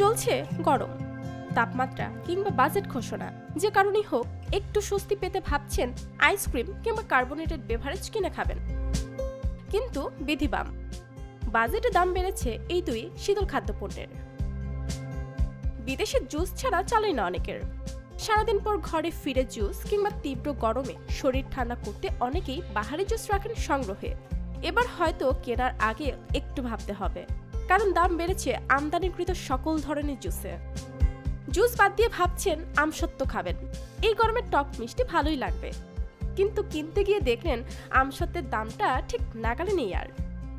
চলছে গরম, তাপমাত্রা কিংবা বাজেট ঘোষণা, যে কারণেই হোক একটু স্বস্তি পেতে ভাবছেন আইসক্রিম কিংবা কার্বোনেটেড বেভারেজ কিনে খাবেন। কিন্তু বিধিবাম, বাজেটে দাম বেড়েছে এই দুই শীতল খাদ্যপণ্যের। বিদেশে জুস ছাড়া চলেই না অনেকের। সারাদিন পর ঘরে ফিরে জুস কিংবা তীব্র গরমে শরীর ঠান্ডা করতে অনেকেই বাহারি জুস রাখেন সংগ্রহে। এবার হয়তো কেনার আগে একটু ভাবতে হবে, কারণ দাম বেড়েছে আমদানিকৃত সকল ধরনের জুসে। জুস বাদ দিয়ে ভাবছেন আমসত্ত্ব খাবেন, এই গরমে টক মিষ্টি ভালোই লাগবে, কিন্তু কিনতে গিয়ে দেখলেন আমসত্ত্বের দামটা ঠিক নাগালে নেই। আর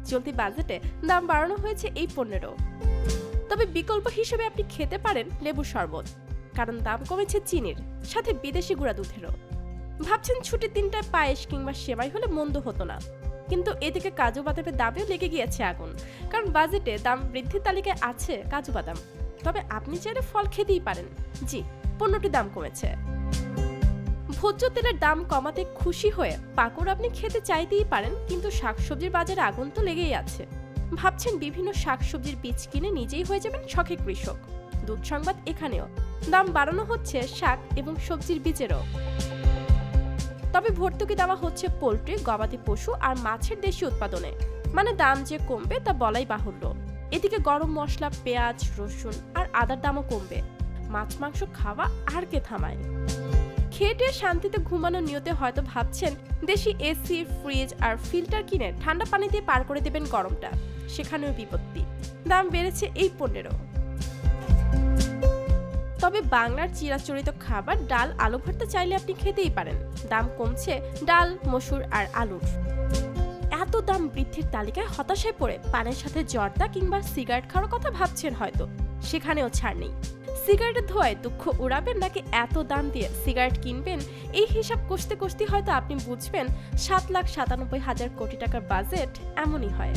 চলতি বাজেটে দাম বাড়ানো হয়েছে এই পণ্যেরও। তবে বিকল্প হিসেবে আপনি খেতে পারেন লেবুর শরবত, কারণ দাম কমেছে চিনির, সাথে বিদেশি গুঁড়া দুধেরও। ভাবছেন ছুটির দিনটায় পায়েস কিংবা সেমাই হলে মন্দ হতো না, কিন্তু এদিকে কাজু বাদামের দামেও লেগে গিয়েছে আগুন, কারণ বাজেটে দাম বৃদ্ধির তালিকায় আছে কাজু বাদাম। তবে আপনি চাইলে ফল খেতেই পারেন, জি পণ্যটির দাম কমেছে। ভোজ্য তেলের দাম কমাতে খুশি হয়ে পাকড় আপনি খেতে চাইতেই পারেন, কিন্তু শাকসবজির বাজারে আগুন তো লেগেই আছে। ভাবছেন বিভিন্ন শাকসবজির বীজ কিনে নিজেই হয়ে যাবেন শখে কৃষক। দুধ সংবাদ, এখানেও দাম বাড়ানো হচ্ছে শাক এবং সবজির বীজেরও। তবে ভর্তুকি দেওয়া হচ্ছে পোল্ট্রি, গবাদি পশু আর মাছের দেশি উৎপাদনে, মানে দাম যে কমবে তা বলাই বাহুল্য। এদিকে গরম মশলা, পেঁয়াজ, রসুন আর আদার দামও কমবে। মাছ মাংস খাওয়া আর কে থামায়? খেটে শান্তিতে ঘুমানোর নিয়তে হয়তো ভাবছেন দেশি এসি, ফ্রিজ আর ফিল্টার কিনে ঠান্ডা পানি দিয়ে পার করে দেবেন গরমটা, সেখানেও বিপত্তি, দাম বেড়েছে এই পণ্যেরও। তবে বাংলার চিরাচরিত খাবার ডাল, আলু ভর্তা চাইলে আপনি খেতেই পারেন, দাম কমছে ডাল, মসুর আর আলুর। এত দাম বৃদ্ধির তালিকায় হতাশায় পড়ে পানের সাথে জর্দা কিংবা সিগারেট খাওয়ার কথা ভাবছেন হয়তো, সেখানেও ছাড় নেই। সিগারেটের ধোঁয়ায় দুঃখ উড়াবেন নাকি এত দাম দিয়ে সিগারেট কিনবেন, এই হিসাব কষতে কষতে হয়তো আপনি বুঝবেন 7,97,000 কোটি টাকার বাজেট এমনই হয়।